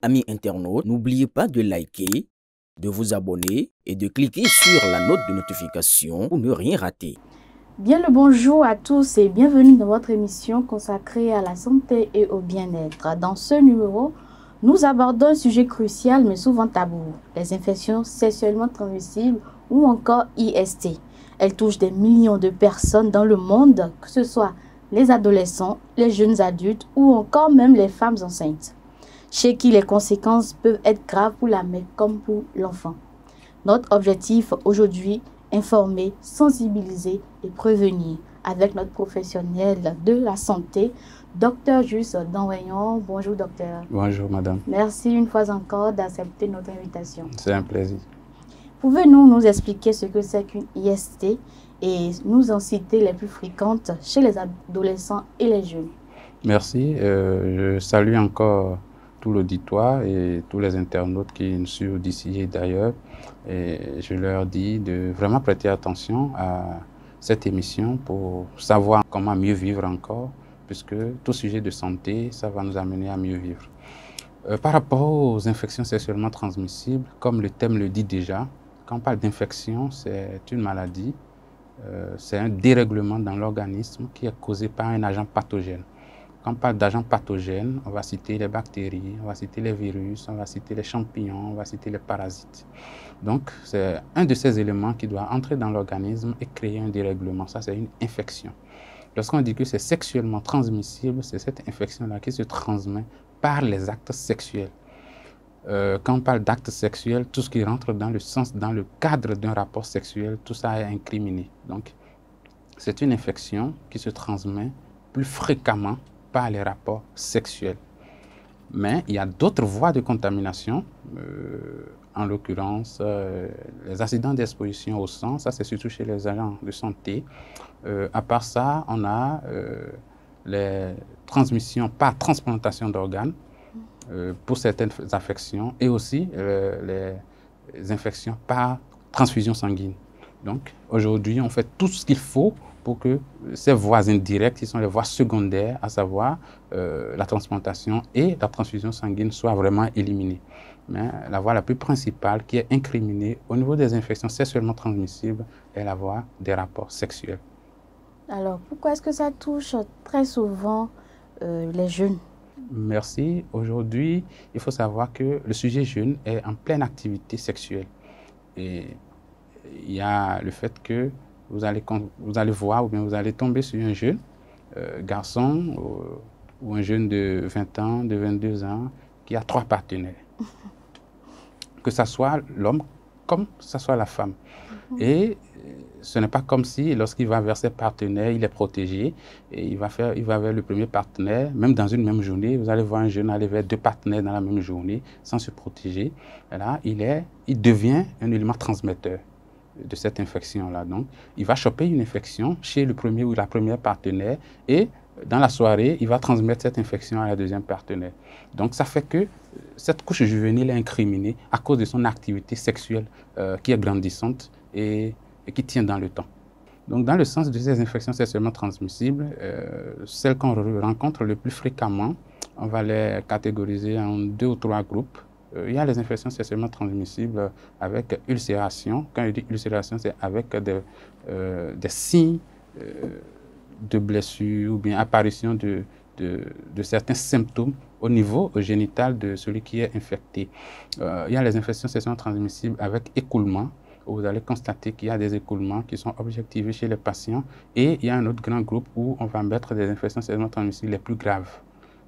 amis internautes, n'oubliez pas de liker, de vous abonner et de cliquer sur la note de notification pour ne rien rater. Bien le bonjour à tous et bienvenue dans votre émission consacrée à la santé et au bien-être. Dans ce numéro, nous abordons un sujet crucial mais souvent tabou, les infections sexuellement transmissibles ou encore IST. Elles touchent des millions de personnes dans le monde, que ce soit les adolescents, les jeunes adultes ou encore même les femmes enceintes, chez qui les conséquences peuvent être graves pour la mère comme pour l'enfant. Notre objectif aujourd'hui, informer, sensibiliser et prévenir avec notre professionnel de la santé, Dr Juste Danwayon. Bonjour docteur. Bonjour madame. Merci une fois encore d'accepter notre invitation. C'est un plaisir. Pouvez-vous nous expliquer ce que c'est qu'une IST et nous en citer les plus fréquentes chez les adolescents et les jeunes? Merci. Je salue encore tout l'auditoire et tous les internautes qui nous suivent d'ici et d'ailleurs. Et je leur dis de vraiment prêter attention à cette émission pour savoir comment mieux vivre encore, puisque tout sujet de santé, ça va nous amener à mieux vivre. Par rapport aux infections sexuellement transmissibles, comme le thème le dit déjà, quand on parle d'infection, c'est une maladie, c'est un dérèglement dans l'organisme qui est causé par un agent pathogène. Quand on parle d'agents pathogènes, on va citer les bactéries, on va citer les virus, on va citer les champignons, on va citer les parasites. Donc, c'est un de ces éléments qui doit entrer dans l'organisme et créer un dérèglement. Ça, c'est une infection. Lorsqu'on dit que c'est sexuellement transmissible, c'est cette infection-là qui se transmet par les actes sexuels. Quand on parle d'actes sexuels, tout ce qui rentre dans le cadre d'un rapport sexuel, tout ça est incriminé. Donc, c'est une infection qui se transmet plus fréquemment par les rapports sexuels. Mais il y a d'autres voies de contamination, en l'occurrence les accidents d'exposition au sang, ça c'est surtout chez les agents de santé. À part ça, on a les transmissions par transplantation d'organes pour certaines affections et aussi les infections par transfusion sanguine. Donc aujourd'hui, on fait tout ce qu'il faut pour que ces voies indirectes, qui sont les voies secondaires, à savoir la transplantation et la transfusion sanguine, soient vraiment éliminées. Mais la voie la plus principale qui est incriminée au niveau des infections sexuellement transmissibles est la voie des rapports sexuels. Alors, pourquoi est-ce que ça touche très souvent les jeunes? Merci. Aujourd'hui, il faut savoir que le sujet jeune est en pleine activité sexuelle. Et il y a le fait que vous allez voir ou bien vous allez tomber sur un jeune garçon ou un jeune de 20 ans, de 22 ans qui a 3 partenaires. Que ce soit l'homme comme que ce soit la femme. Et ce n'est pas comme si lorsqu'il va vers ses partenaires, il est protégé et il va vers le premier partenaire, même dans une même journée. Vous allez voir un jeune aller vers 2 partenaires dans la même journée sans se protéger. Et là, il devient un élément transmetteur de cette infection-là. Donc, il va choper une infection chez le premier ou la première partenaire et dans la soirée, il va transmettre cette infection à la deuxième partenaire. Donc, ça fait que cette couche juvénile est incriminée à cause de son activité sexuelle qui est grandissante et qui tient dans le temps. Donc, dans le sens de ces infections sexuellement transmissibles, celles qu'on rencontre le plus fréquemment, on va les catégoriser en 2 ou 3 groupes. Il y a les infections sexuellement transmissibles avec ulcération. Quand je dis ulcération, c'est avec des signes de blessures ou bien apparition de certains symptômes au niveau génital de celui qui est infecté. Il y a les infections sexuellement transmissibles avec écoulement, où vous allez constater qu'il y a des écoulements qui sont objectivés chez les patients. Et il y a un autre grand groupe où on va mettre des infections sexuellement transmissibles les plus graves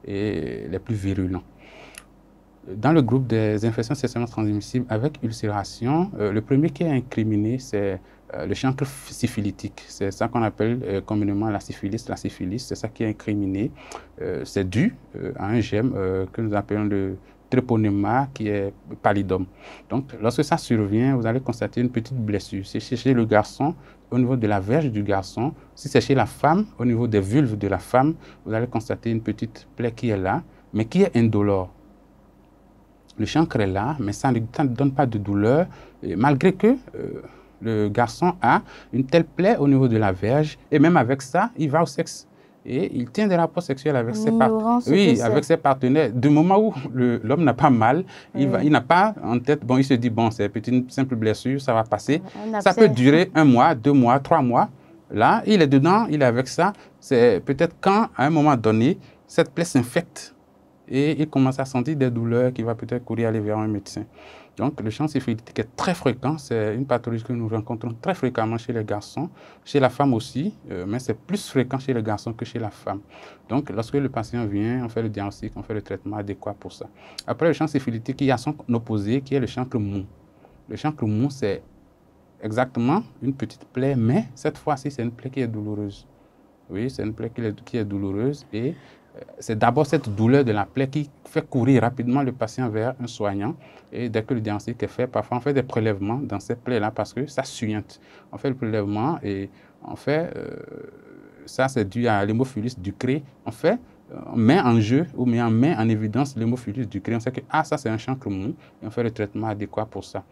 et les plus virulents. Dans le groupe des infections sexuellement transmissibles avec ulcération, le premier qui est incriminé, c'est le chancre syphilitique. C'est ça qu'on appelle communément la syphilis. La syphilis, c'est ça qui est incriminé. C'est dû à un germe que nous appelons le Treponema, qui est pallidum. Donc, lorsque ça survient, vous allez constater une petite blessure. C'est chez le garçon, au niveau de la verge du garçon. Si c'est chez la femme, au niveau des vulves de la femme, vous allez constater une petite plaie qui est là, mais qui est indolore. Le chancre est là, mais ça ne donne pas de douleur, malgré que le garçon a une telle plaie au niveau de la verge, et même avec ça, il va au sexe. et il tient des rapports sexuels avec avec ses partenaires. Du moment où l'homme n'a pas mal, il n'a pas en tête, bon, il se dit, bon, c'est une simple blessure, ça va passer. Ça peut durer 1 mois, 2 mois, 3 mois. Là, il est dedans, il est avec ça. C'est peut-être quand, à un moment donné, cette plaie s'infecte et il commence à sentir des douleurs, qu'il va peut-être courir aller vers un médecin. Donc, le champ syphilitique est très fréquent. C'est une pathologie que nous rencontrons très fréquemment chez les garçons, chez la femme aussi, mais c'est plus fréquent chez les garçons que chez la femme. Donc, lorsque le patient vient, on fait le diagnostic, on fait le traitement adéquat pour ça. Après le champ syphilitique, il y a son opposé qui est le chancre mou. Le chancre mou, c'est exactement une petite plaie, mais cette fois-ci, c'est une plaie qui est douloureuse. Oui, c'est une plaie qui est douloureuse et c'est d'abord cette douleur de la plaie qui fait courir rapidement le patient vers un soignant. Et dès que le diagnostic est fait, parfois on fait des prélèvements dans cette plaie-là parce que ça suinte. On fait le prélèvement et on fait, ça c'est dû à l'hémophilus ducré, on met en jeu ou on met en évidence l'hémophilus ducré. On sait que ça c'est un chancre mou et on fait le traitement adéquat pour ça.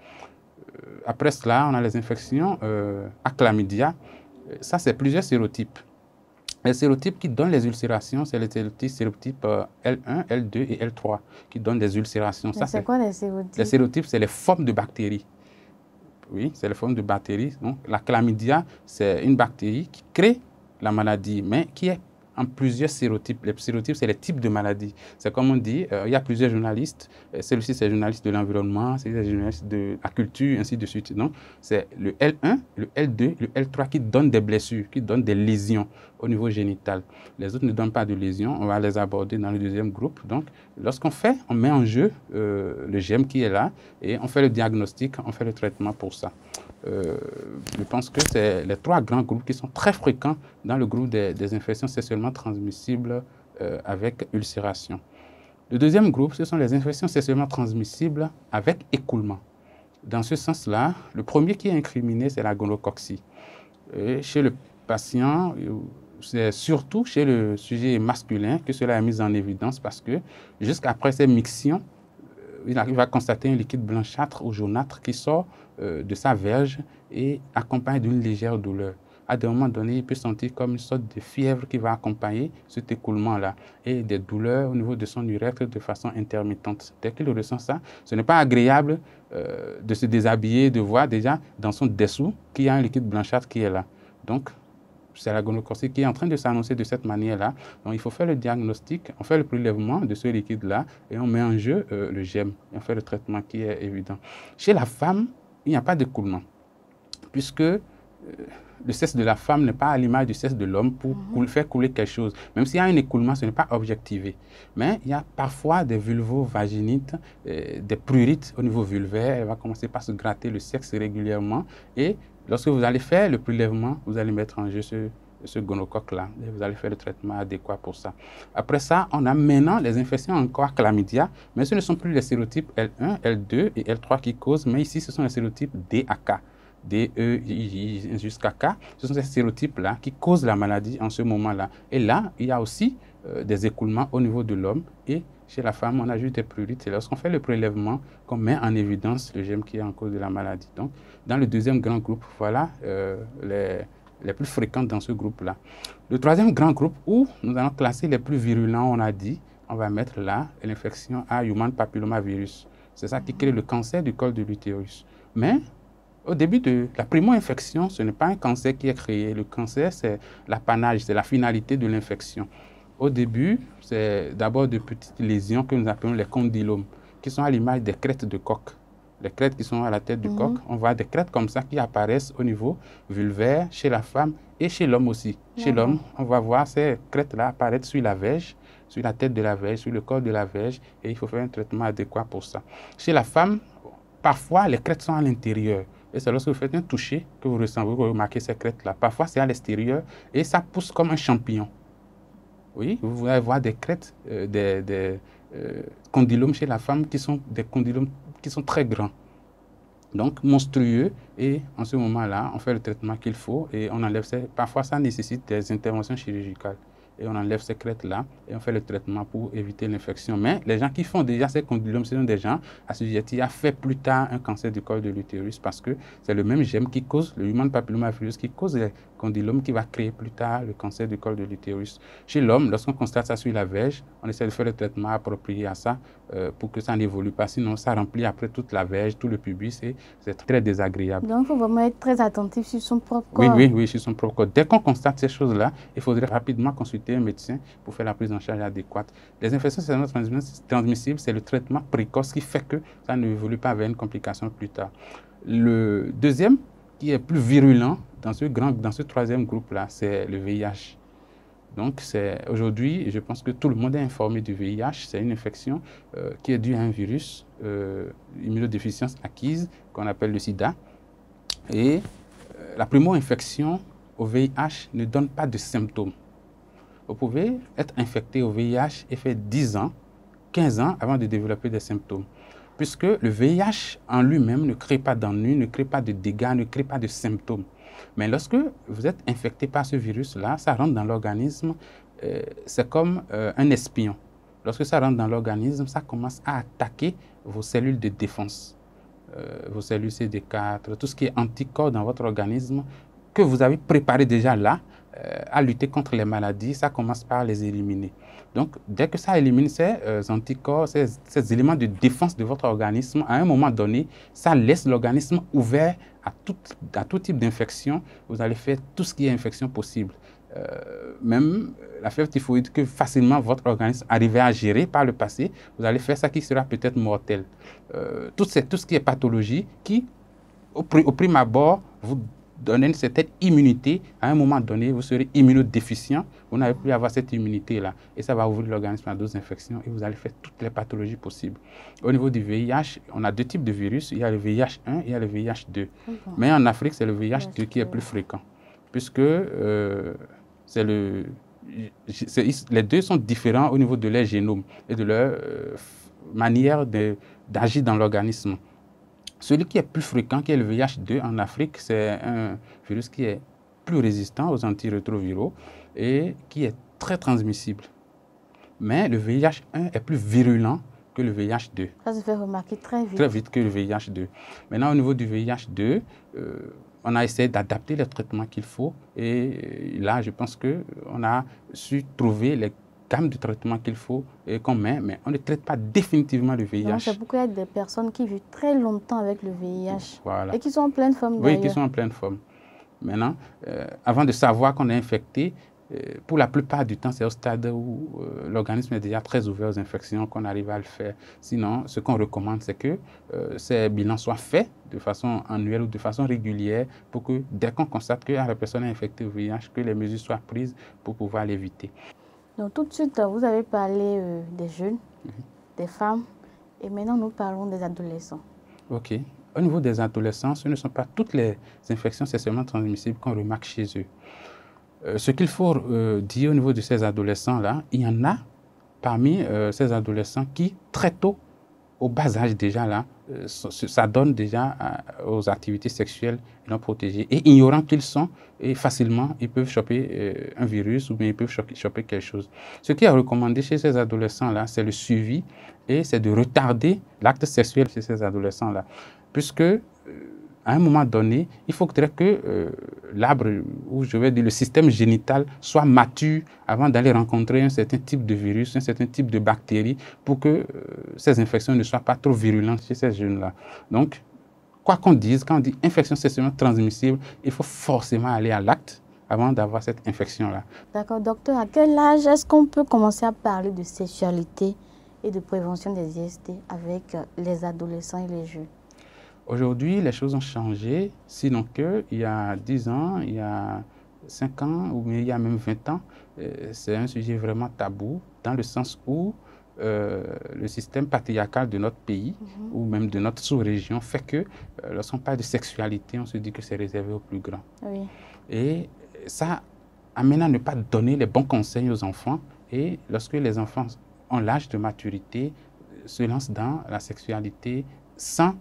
Après cela, on a les infections à chlamydia. Ça c'est plusieurs sérotypes. Les sérotypes qui donnent les ulcérations, c'est les sérotypes L1, L2 et L3 qui donnent des ulcérations. C'est quoi les sérotypes? Les sérotypes, c'est les formes de bactéries. Oui, c'est les formes de bactéries. Donc, la chlamydia, c'est une bactérie qui crée la maladie, mais qui est en plusieurs sérotypes. Les sérotypes, c'est les types de maladies. C'est comme on dit, il y a plusieurs journalistes. Celui-ci, c'est le journaliste de l'environnement, c'est le journaliste de la culture, ainsi de suite. Donc, c'est le L1, le L2, le L3 qui donnent des blessures, qui donnent des lésions au niveau génital. Les autres ne donnent pas de lésions. On va les aborder dans le deuxième groupe. Donc, lorsqu'on met en jeu le germe qui est là et on fait le diagnostic, on fait le traitement pour ça. Je pense que c'est les 3 grands groupes qui sont très fréquents dans le groupe des infections sexuellement transmissibles avec ulcération. Le deuxième groupe, ce sont les infections sexuellement transmissibles avec écoulement. Dans ce sens-là, le premier qui est incriminé, c'est la gonococcie. Chez le patient, c'est surtout chez le sujet masculin que cela est mis en évidence parce que jusqu'après ces mictions, il va constater un liquide blanchâtre ou jaunâtre qui sort de sa verge et accompagné d'une légère douleur. À des moments donnés, il peut sentir comme une sorte de fièvre qui va accompagner cet écoulement-là et des douleurs au niveau de son urètre de façon intermittente. Dès qu'il ressent ça, ce n'est pas agréable de se déshabiller, de voir déjà dans son dessous qu'il y a un liquide blanchâtre qui est là. Donc, c'est la gonococcie qui est en train de s'annoncer de cette manière-là. Donc, il faut faire le diagnostic, on fait le prélèvement de ce liquide-là et on met en jeu le germe. Et on fait le traitement qui est évident. Chez la femme, il n'y a pas d'écoulement, puisque le sexe de la femme n'est pas à l'image du sexe de l'homme pour faire couler quelque chose. Même s'il y a un écoulement, ce n'est pas objectivé. Mais il y a parfois des vulvovaginites, des prurites au niveau vulvaire. Elle va commencer par se gratter le sexe régulièrement et lorsque vous allez faire le prélèvement, vous allez mettre en jeu ce gonocoque-là et vous allez faire le traitement adéquat pour ça. Après ça, on a maintenant les infections encore chlamydia, mais ce ne sont plus les sérotypes L1, L2 et L3 qui causent, mais ici, ce sont les sérotypes D à K. D, E, I, jusqu'à K. Ce sont ces sérotypes-là qui causent la maladie en ce moment-là. Et là, il y a aussi des écoulements au niveau de l'homme et chez la femme, on a juste des prurites. Et lorsqu'on fait le prélèvement, qu'on met en évidence le germe qui est en cause de la maladie. Donc, dans le deuxième grand groupe, voilà les plus fréquentes dans ce groupe-là. Le troisième grand groupe où nous allons classer les plus virulents, on a dit, on va mettre là l'infection à human papillomavirus. C'est ça qui crée le cancer du col de l'utérus. Mais au début de la primo-infection, ce n'est pas un cancer qui est créé. Le cancer, c'est l'apanage, c'est la finalité de l'infection. Au début, c'est d'abord de petites lésions que nous appelons les condylomes, qui sont à l'image des crêtes de coq. Les crêtes qui sont à la tête du coq, on voit des crêtes comme ça qui apparaissent au niveau vulvaire, chez la femme et chez l'homme aussi. Chez l'homme, on va voir ces crêtes-là apparaître sur la verge, sur la tête de la verge, sur le corps de la verge, et il faut faire un traitement adéquat pour ça. Chez la femme, parfois, les crêtes sont à l'intérieur. Et c'est lorsque vous faites un toucher que vous remarquez ces crêtes-là. Parfois, c'est à l'extérieur et ça pousse comme un champignon. Oui, vous allez voir des crêtes, des condylomes chez la femme qui sont des condylomes qui sont très grands. Donc, monstrueux. Et en ce moment-là, on fait le traitement qu'il faut et on enlève ça. Parfois, ça nécessite des interventions chirurgicales. et on enlève ces crêtes-là et on fait le traitement pour éviter l'infection. Mais les gens qui font déjà ces condylomes, ce sont des gens assujettis à faire plus tard un cancer du col de l'utérus parce que c'est le même germe qui cause, le human papillomavirus, qui cause les condylomes qui va créer plus tard le cancer du col de l'utérus. Chez l'homme, lorsqu'on constate ça sur la verge, on essaie de faire le traitement approprié à ça pour que ça n'évolue pas. Sinon, ça remplit après toute la verge, tout le pubis et c'est très désagréable. Donc, il faut vraiment être très attentif sur son propre corps. Oui, sur son propre corps. Dès qu'on constate ces choses-là, il faudrait rapidement consulter un médecin pour faire la prise en charge adéquate. Les infections sexuellement transmissibles, c'est le traitement précoce qui fait que ça n'évolue pas vers une complication plus tard. Le deuxième, qui est plus virulent dans ce troisième groupe-là, c'est le VIH. Donc, aujourd'hui, je pense que tout le monde est informé du VIH. C'est une infection qui est due à un virus, immunodéficience acquise, qu'on appelle le sida. Et la primo-infection au VIH ne donne pas de symptômes. Vous pouvez être infecté au VIH et faire 10 ans, 15 ans avant de développer des symptômes. Puisque le VIH en lui-même ne crée pas d'ennui, ne crée pas de dégâts, ne crée pas de symptômes. Mais lorsque vous êtes infecté par ce virus-là, ça rentre dans l'organisme, c'est comme un espion. Lorsque ça rentre dans l'organisme, ça commence à attaquer vos cellules de défense, vos cellules CD4, tout ce qui est anticorps dans votre organisme, que vous avez préparé déjà là, à lutter contre les maladies, ça commence par les éliminer. Donc, dès que ça élimine ces anticorps, ces éléments de défense de votre organisme, à un moment donné, ça laisse l'organisme ouvert à tout type d'infection. Vous allez faire tout ce qui est infection possible. Même la fièvre typhoïde que facilement votre organisme arrivait à gérer par le passé, vous allez faire ça qui sera peut-être mortel. Tout ce qui est pathologie qui, au prime abord, vous donner une certaine immunité, à un moment donné, vous serez immunodéficient, vous n'allez plus avoir cette immunité-là. Et ça va ouvrir l'organisme à d'autres infections et vous allez faire toutes les pathologies possibles. Au niveau du VIH, on a deux types de virus. Il y a le VIH1 et il y a le VIH2. Mais en Afrique, c'est le VIH2 qui est plus fréquent, puisque les deux sont différents au niveau de leur génome et de leur manière d'agir dans l'organisme. Celui qui est plus fréquent, qui est le VIH2 en Afrique, c'est un virus qui est plus résistant aux antirétroviraux et qui est très transmissible. Mais le VIH1 est plus virulent que le VIH2. Ça se fait remarquer très vite. Très vite que le VIH2. Maintenant, au niveau du VIH2, on a essayé d'adapter les traitements qu'il faut et là, je pense qu'on a su trouver les gamme de traitements qu'il faut et qu'on met, mais on ne traite pas définitivement le VIH. C'est pourquoi il y a des personnes qui vivent très longtemps avec le VIH voilà. Et qui sont en pleine forme. Oui, qui sont en pleine forme. Maintenant, avant de savoir qu'on est infecté, pour la plupart du temps, c'est au stade où l'organisme est déjà très ouvert aux infections qu'on arrive à le faire. Sinon, ce qu'on recommande, c'est que ces bilans soient faits de façon annuelle ou de façon régulière pour que dès qu'on constate que la personne est infectée au VIH, que les mesures soient prises pour pouvoir l'éviter. Donc tout de suite, vous avez parlé des jeunes, des femmes, et maintenant nous parlons des adolescents. OK. Au niveau des adolescents, ce ne sont pas toutes les infections sexuellement transmissibles qu'on remarque chez eux. Ce qu'il faut dire au niveau de ces adolescents-là, il y en a parmi ces adolescents qui, très tôt, au bas âge déjà, là, s'adonnent déjà aux activités sexuelles non protégées. Et ignorant qu'ils sont, et facilement, ils peuvent choper un virus ou bien ils peuvent choper quelque chose. Ce qui est recommandé chez ces adolescents-là, c'est le suivi et c'est de retarder l'acte sexuel chez ces adolescents-là. Puisque, à un moment donné, il faudrait que l'arbre, ou je vais dire le système génital, soit mature avant d'aller rencontrer un certain type de virus, un certain type de bactéries, pour que ces infections ne soient pas trop virulentes chez ces jeunes-là. Donc, quoi qu'on dise, quand on dit infection sexuellement transmissible, il faut forcément aller à l'acte avant d'avoir cette infection-là. D'accord, docteur, à quel âge est-ce qu'on peut commencer à parler de sexualité et de prévention des IST avec les adolescents et les jeunes? Aujourd'hui, les choses ont changé, sinon qu'il y a 10 ans, il y a 5 ans, ou il y a même 20 ans, c'est un sujet vraiment tabou, dans le sens où le système patriarcal de notre pays, ou même de notre sous-région, fait que lorsqu'on parle de sexualité, on se dit que c'est réservé aux plus grands. Oui. Et ça amène à ne pas donner les bons conseils aux enfants, et lorsque les enfants ont l'âge de maturité, se lancent dans la sexualité sans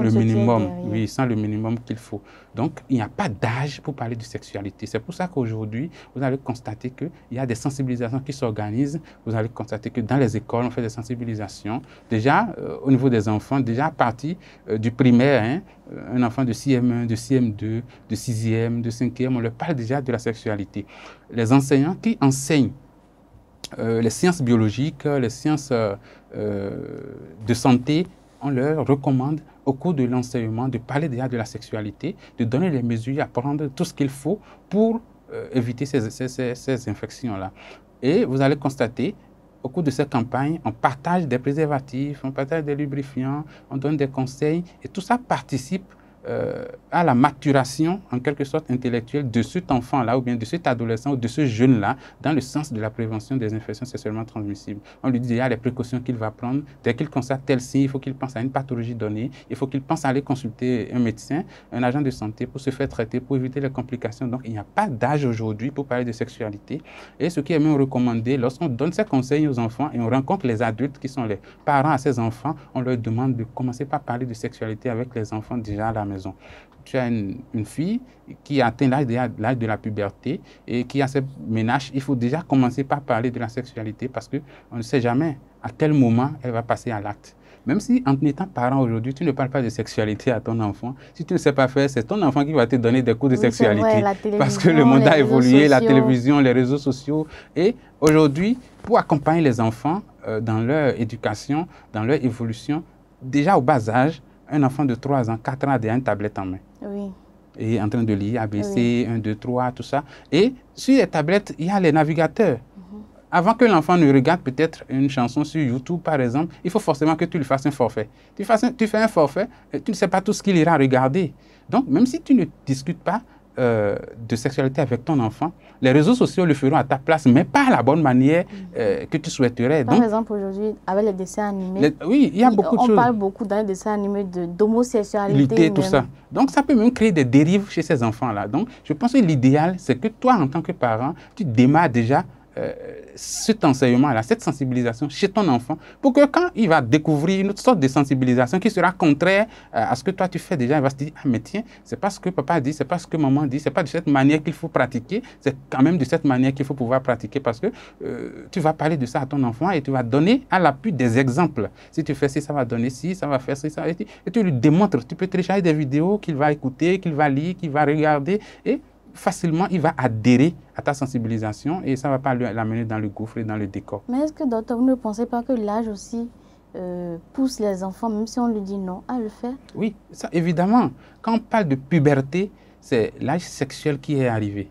le minimum, oui, sans le minimum qu'il faut. Donc, il n'y a pas d'âge pour parler de sexualité. C'est pour ça qu'aujourd'hui, vous allez constater qu'il y a des sensibilisations qui s'organisent. Vous allez constater que dans les écoles, on fait des sensibilisations. Déjà, au niveau des enfants, déjà à partir du primaire, hein, un enfant de CM1, de CM2, de 6e, de 5e, on leur parle déjà de la sexualité. Les enseignants qui enseignent les sciences biologiques, les sciences de santé, on leur recommande au cours de l'enseignement de parler déjà de la sexualité, de donner les mesures, à prendre tout ce qu'il faut pour éviter ces infections-là. Et vous allez constater, au cours de cette campagne, on partage des préservatifs, on partage des lubrifiants, on donne des conseils, et tout ça participe à la maturation, en quelque sorte intellectuelle, de cet enfant-là, ou bien de cet adolescent, ou de ce jeune-là, dans le sens de la prévention des infections sexuellement transmissibles. On lui dit déjà les précautions qu'il va prendre. Dès qu'il constate tel signe, il faut qu'il pense à une pathologie donnée, il faut qu'il pense à aller consulter un médecin, un agent de santé pour se faire traiter, pour éviter les complications. Donc, il n'y a pas d'âge aujourd'hui pour parler de sexualité. Et ce qui est même recommandé, lorsqu'on donne ces conseils aux enfants et on rencontre les adultes qui sont les parents à ces enfants, on leur demande de commencer par parler de sexualité avec les enfants déjà à la maison. Tu as une fille qui a atteint l'âge de la puberté et qui a ce ménage, il faut déjà commencer par parler de la sexualité parce qu'on ne sait jamais à quel moment elle va passer à l'acte. Même si en étant parent aujourd'hui, tu ne parles pas de sexualité à ton enfant, si tu ne sais pas faire, c'est ton enfant qui va te donner des cours de sexualité. Vrai, parce que le monde a évolué, la télévision, les réseaux sociaux. Et aujourd'hui, pour accompagner les enfants dans leur éducation, dans leur évolution, déjà au bas âge, un enfant de 3 ans, 4 ans a déjà une tablette en main. Oui. Et en train de lire ABC, 1, 2, 3, tout ça. Et sur les tablettes, il y a les navigateurs. Avant que l'enfant ne regarde peut-être une chanson sur YouTube, par exemple, il faut forcément que tu lui fasses un forfait. Tu fais un forfait, et tu ne sais pas tout ce qu'il ira regarder. Donc, même si tu ne discutes pas de sexualité avec ton enfant, les réseaux sociaux le feront à ta place, mais pas à la bonne manière que tu souhaiterais. Par exemple, aujourd'hui, avec les dessins animés, oui, il y a beaucoup de choses. On parle beaucoup dans les dessins animés d'homosexualité. Tout ça. Donc, ça peut même créer des dérives chez ces enfants-là. Donc, je pense que l'idéal, c'est que toi, en tant que parent, tu démarres déjà cet enseignement-là, cette sensibilisation chez ton enfant, pour que quand il va découvrir une autre sorte de sensibilisation qui sera contraire à ce que toi tu fais déjà, il va se dire, ah mais tiens, c'est pas ce que papa dit, c'est pas ce que maman dit, c'est pas de cette manière qu'il faut pratiquer, c'est quand même de cette manière qu'il faut pouvoir pratiquer parce que tu vas parler de ça à ton enfant et tu vas donner à l'appui des exemples. Si tu fais ci, ça va donner ci, ça va faire ci, ça, et tu lui démontres, tu peux télécharger des vidéos qu'il va écouter, qu'il va lire, qu'il va regarder et facilement, il va adhérer à ta sensibilisation et ça ne va pas l'amener dans le gouffre et dans le décor. Mais est-ce que, docteur, vous ne pensez pas que l'âge aussi pousse les enfants, même si on lui dit non, à le faire? Oui, ça, évidemment. Quand on parle de puberté, c'est l'âge sexuel qui est arrivé.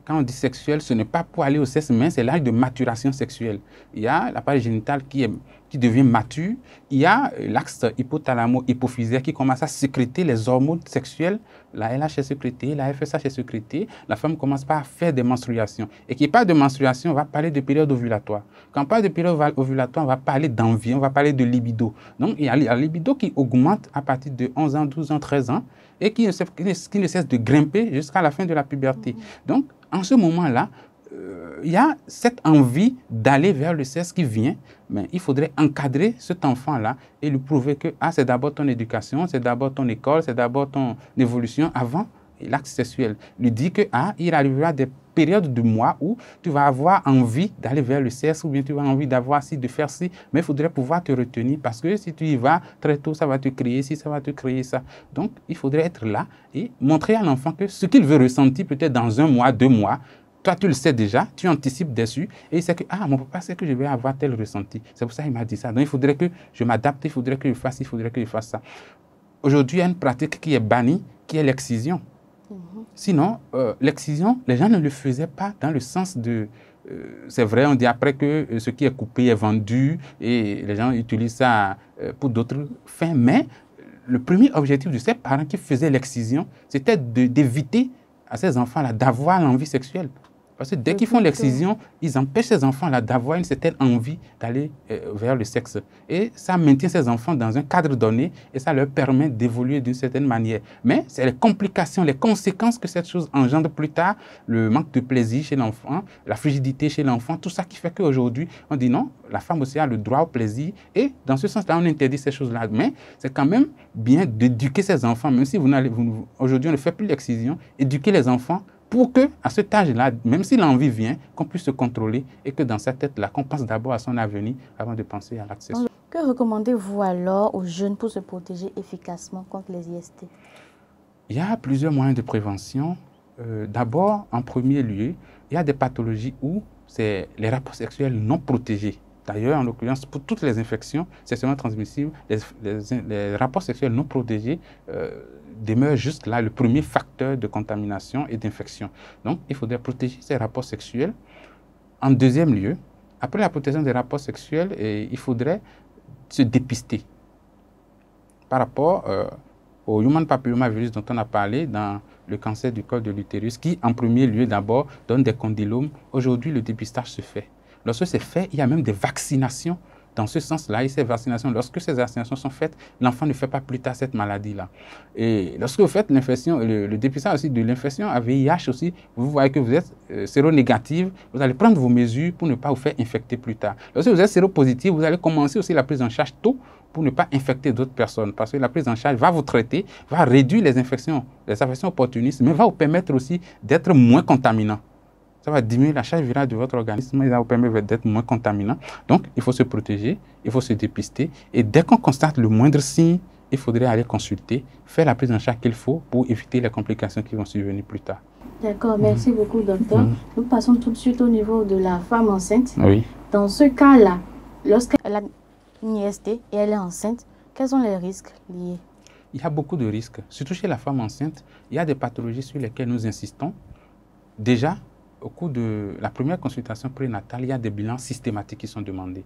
Quand on dit sexuel, ce n'est pas pour aller au sexe, mais c'est l'âge de maturation sexuelle. Il y a l'appareil génital qui devient mature. Il y a l'axe hypothalamo-hypophysaire qui commence à sécréter les hormones sexuelles. La LH est sécrétée, la FSH est sécrétée. La femme commence par faire des menstruations. Et qui parle de menstruation, on va parler de période ovulatoire. Quand on parle de période ovulatoire, on va parler d'envie, on va parler de libido. Donc, il y a la libido qui augmente à partir de 11 ans, 12 ans, 13 ans et qui ne cesse de grimper jusqu'à la fin de la puberté. Donc, en ce moment-là, il y a cette envie d'aller vers le sexe qui vient, mais il faudrait encadrer cet enfant-là et lui prouver que c'est d'abord ton éducation, c'est d'abord ton école, c'est d'abord ton évolution avant l'acte sexuel. Lui dit que il arrivera des périodes de mois où tu vas avoir envie d'aller vers le sexe ou bien tu vas avoir envie d'avoir ci, de faire ci, mais il faudrait pouvoir te retenir parce que si tu y vas très tôt, ça va te créer ci, ça va te créer ça. Donc, il faudrait être là et montrer à l'enfant que ce qu'il veut ressentir peut-être dans 1 mois, 2 mois, toi, tu le sais déjà, tu anticipes dessus et il sait que, mon papa sait que je vais avoir tel ressenti. C'est pour ça qu'il m'a dit ça. Donc, il faudrait que je m'adapte, il faudrait que je fasse, il faudrait que je fasse ça. Aujourd'hui, il y a une pratique qui est bannie, qui est l'excision. Sinon, l'excision, les gens ne le faisaient pas dans le sens de... c'est vrai, on dit après que ce qui est coupé est vendu et les gens utilisent ça pour d'autres fins, mais le premier objectif de ces parents qui faisaient l'excision, c'était d'éviter à ces enfants-là d'avoir l'envie sexuelle. Parce que dès qu'ils font l'excision, ils empêchent ces enfants-là d'avoir une certaine envie d'aller vers le sexe. Et ça maintient ces enfants dans un cadre donné et ça leur permet d'évoluer d'une certaine manière. Mais c'est les complications, les conséquences que cette chose engendre plus tard, le manque de plaisir chez l'enfant, la frigidité chez l'enfant, tout ça qui fait qu'aujourd'hui, on dit non, la femme aussi a le droit au plaisir. Et dans ce sens-là, on interdit ces choses-là. Mais c'est quand même bien d'éduquer ces enfants, même si aujourd'hui on ne fait plus l'excision, éduquer les enfants pour qu'à cet âge-là, même si l'envie vient, qu'on puisse se contrôler et que dans sa tête-là, qu'on pense d'abord à son avenir avant de penser à l'acte sexuel. Que recommandez-vous alors aux jeunes pour se protéger efficacement contre les IST? Il y a plusieurs moyens de prévention. D'abord, en premier lieu, il y a des pathologies où c'est les rapports sexuels non protégés. D'ailleurs, en l'occurrence, pour toutes les infections sexuellement transmissibles, les rapports sexuels non protégés demeurent juste là le premier facteur de contamination et d'infection. Donc, il faudrait protéger ces rapports sexuels. En deuxième lieu, après la protection des rapports sexuels, il faudrait se dépister par rapport au human papillomavirus dont on a parlé dans le cancer du col de l'utérus, qui, en premier lieu, d'abord, donne des condylomes. Aujourd'hui, le dépistage se fait. Lorsque c'est fait, il y a même des vaccinations dans ce sens-là. Et ces vaccinations, lorsque ces vaccinations sont faites, l'enfant ne fait pas plus tard cette maladie-là. Et lorsque vous faites l'infection, le dépistage aussi de l'infection à VIH aussi, vous voyez que vous êtes séronégative, vous allez prendre vos mesures pour ne pas vous faire infecter plus tard. Lorsque vous êtes séropositif, vous allez commencer aussi la prise en charge tôt pour ne pas infecter d'autres personnes. Parce que la prise en charge va vous traiter, va réduire les infections opportunistes, mais va vous permettre aussi d'être moins contaminant. Ça va diminuer la charge virale de votre organisme et ça vous permet d'être moins contaminant. Donc, il faut se protéger, il faut se dépister. Et dès qu'on constate le moindre signe, il faudrait aller consulter, faire la prise en charge qu'il faut pour éviter les complications qui vont survenir plus tard. D'accord, merci beaucoup, docteur. Nous passons tout de suite au niveau de la femme enceinte. Oui. Dans ce cas-là, lorsqu'elle a une IST et elle est enceinte, quels sont les risques liés? Il y a beaucoup de risques. Surtout chez la femme enceinte, il y a des pathologies sur lesquelles nous insistons. Déjà, au cours de la première consultation prénatale, il y a des bilans systématiques qui sont demandés.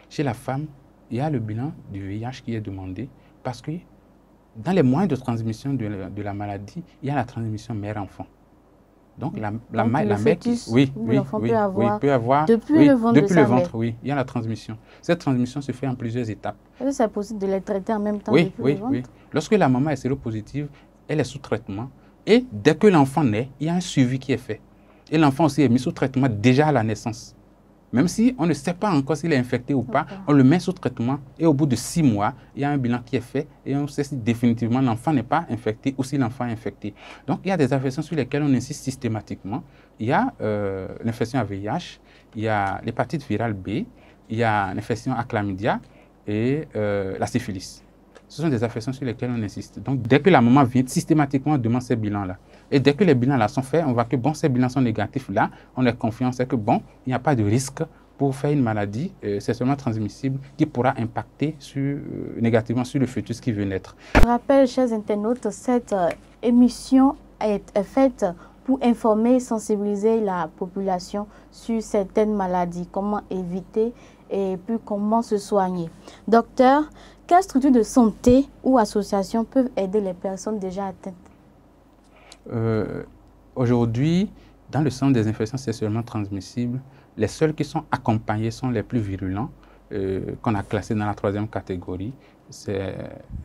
Chez la femme, il y a le bilan du VIH qui est demandé parce que dans les moyens de transmission de la maladie, il y a la transmission mère-enfant. Donc, la mère qui... Oui, peut avoir depuis le ventre de sa mère. Oui, il y a la transmission. Cette transmission se fait en plusieurs étapes. Est-ce que c'est possible de les traiter en même temps depuis le ventre? Oui. Lorsque la maman est séropositive, elle est sous traitement. Et dès que l'enfant naît, il y a un suivi qui est fait. Et l'enfant aussi est mis sous traitement déjà à la naissance. Même si on ne sait pas encore s'il est infecté ou pas, on le met sous traitement et au bout de 6 mois, il y a un bilan qui est fait et on sait si définitivement l'enfant n'est pas infecté ou si l'enfant est infecté. Donc, il y a des infections sur lesquelles on insiste systématiquement. Il y a l'infection à VIH, il y a l'hépatite virale B, il y a l'infection à chlamydia et la syphilis. Ce sont des infections sur lesquelles on insiste. Donc, dès que la maman vient, systématiquement, on demande ces bilans-là. Et dès que les bilans-là sont faits, on voit que, bon, ces bilans sont négatifs là, on a confiance, c'est que, bon, il n'y a pas de risque pour faire une maladie sexuellement transmissible qui pourra impacter négativement sur le fœtus qui veut naître. Je rappelle, chers internautes, cette émission est faite pour informer et sensibiliser la population sur certaines maladies, comment éviter et puis comment se soigner. Docteur, quelles structures de santé ou associations peuvent aider les personnes déjà atteintes? Aujourd'hui, dans le centre des infections sexuellement transmissibles, les seuls qui sont accompagnés sont les plus virulents, qu'on a classés dans la 3e catégorie. C'est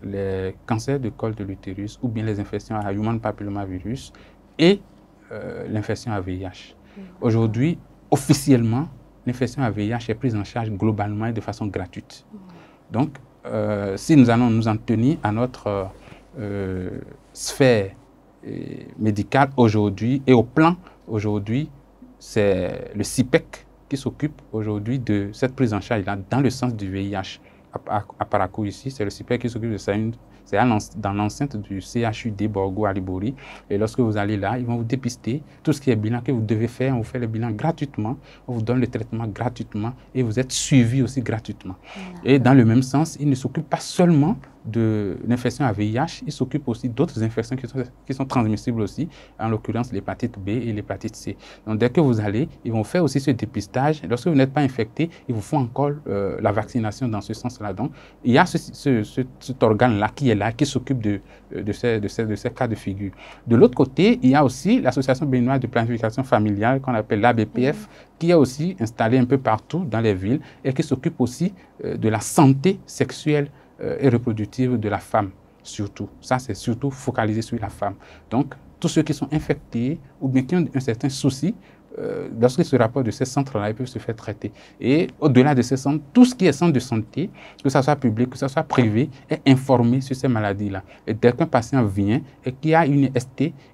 les cancers du col de l'utérus ou bien les infections à human papillomavirus et l'infection à VIH. Aujourd'hui, officiellement, l'infection à VIH est prise en charge globalement et de façon gratuite. Donc, si nous allons nous en tenir à notre sphère médicale aujourd'hui et au plan aujourd'hui, c'est le CIPEC qui s'occupe aujourd'hui de cette prise en charge-là dans le sens du VIH. À Parakou ici, c'est le CIPEC qui s'occupe de ça. C'est dans l'enceinte du CHUD Borgo à Libori. Et lorsque vous allez là, ils vont vous dépister tout ce qui est bilan que vous devez faire. On vous fait le bilan gratuitement, on vous donne le traitement gratuitement et vous êtes suivi aussi gratuitement. Et dans le même sens, ils ne s'occupent pas seulement de l'infection à VIH, il s'occupe aussi d'autres infections qui sont transmissibles aussi, en l'occurrence l'hépatite B et l'hépatite C. Donc dès que vous allez, ils vont faire aussi ce dépistage. Lorsque vous n'êtes pas infecté, ils vous font encore la vaccination dans ce sens-là. Donc il y a cet organe-là, qui s'occupe de ces cas de figure. De l'autre côté, il y a aussi l'Association béninoise de planification familiale, qu'on appelle l'ABPF, qui est aussi installée un peu partout dans les villes et qui s'occupe aussi de la santé sexuelle et reproductive de la femme, surtout. Ça, c'est surtout focalisé sur la femme. Donc, tous ceux qui sont infectés ou bien qui ont un certain souci, lorsqu'ils se rapportent de ces centres-là, ils peuvent se faire traiter. Et au-delà de ces centres, tout ce qui est centre de santé, que ce soit public, que ce soit privé, est informé sur ces maladies-là. Et dès qu'un patient vient et qu'il a une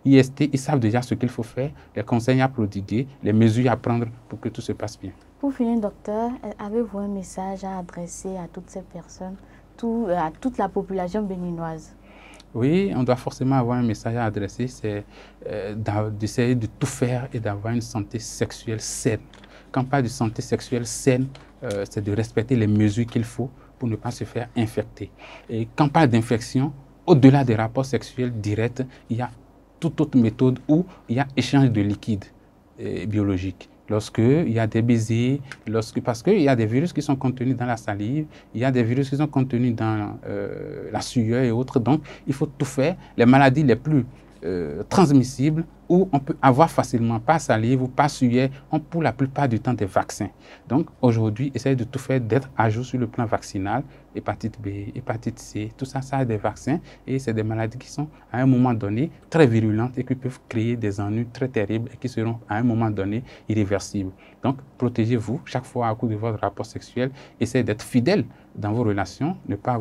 IST, ils savent déjà ce qu'il faut faire, les conseils à prodiguer, les mesures à prendre pour que tout se passe bien. Pour finir, docteur, avez-vous un message à adresser à toutes ces personnes, à toute la population béninoise? Oui, on doit forcément avoir un message à adresser, c'est d'essayer de tout faire et d'avoir une santé sexuelle saine. Quand on parle de santé sexuelle saine, c'est de respecter les mesures qu'il faut pour ne pas se faire infecter. Et quand on parle d'infection, au-delà des rapports sexuels directs, il y a toute autre méthode où il y a échange de liquide biologique. Lorsqu'il y a des baisers, parce qu'il y a des virus qui sont contenus dans la salive, il y a des virus qui sont contenus dans la sueur et autres. Donc, il faut tout faire. Les maladies les plus transmissibles, où on peut avoir facilement par salive ou par sueur, ont pour la plupart du temps des vaccins. Donc, aujourd'hui, essayez de tout faire, d'être à jour sur le plan vaccinal. Hépatite B, hépatite C, tout ça, ça a des vaccins. Et c'est des maladies qui sont, à un moment donné, très virulentes et qui peuvent créer des ennuis très terribles et qui seront, à un moment donné, irréversibles. Donc, protégez-vous chaque fois à coup de votre rapport sexuel. Essayez d'être fidèle dans vos relations, ne pas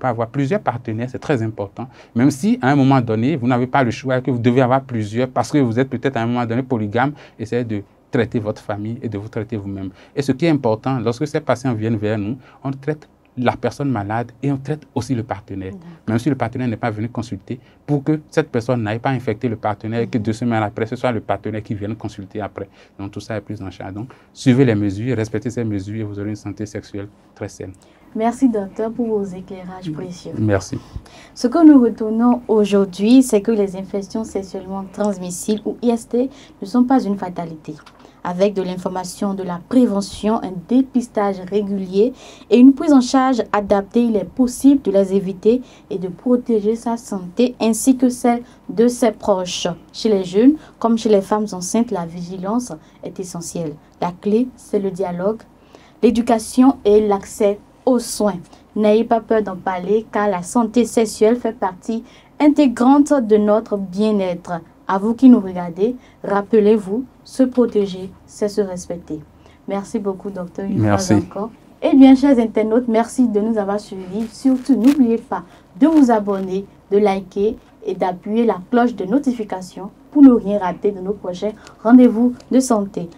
avoir plusieurs partenaires, c'est très important. Même si, à un moment donné, vous n'avez pas le choix et que vous devez avoir plusieurs, parce que vous êtes peut-être à un moment donné polygame, essayez de traiter votre famille et de vous traiter vous-même. Et ce qui est important, lorsque ces patients viennent vers nous, on traite la personne malade et on traite aussi le partenaire. Même si le partenaire n'est pas venu consulter, pour que cette personne n'aille pas infecter le partenaire et que 2 semaines après, ce soit le partenaire qui vienne consulter après. Donc tout ça est pris en charge. Donc suivez les mesures, respectez ces mesures et vous aurez une santé sexuelle très saine. Merci, docteur, pour vos éclairages précieux. Merci. Ce que nous retenons aujourd'hui, c'est que les infections sexuellement transmissibles ou IST ne sont pas une fatalité. Avec de l'information, de la prévention, un dépistage régulier et une prise en charge adaptée, il est possible de les éviter et de protéger sa santé ainsi que celle de ses proches. Chez les jeunes, comme chez les femmes enceintes, la vigilance est essentielle. La clé, c'est le dialogue, l'éducation et l'accès aux soins. N'ayez pas peur d'en parler car la santé sexuelle fait partie intégrante de notre bien-être. À vous qui nous regardez, rappelez-vous, se protéger, c'est se respecter. Merci beaucoup, docteur, une fois encore. Et bien, chers internautes, merci de nous avoir suivis. Surtout, n'oubliez pas de vous abonner, de liker et d'appuyer la cloche de notification pour ne rien rater de nos prochains rendez-vous de santé.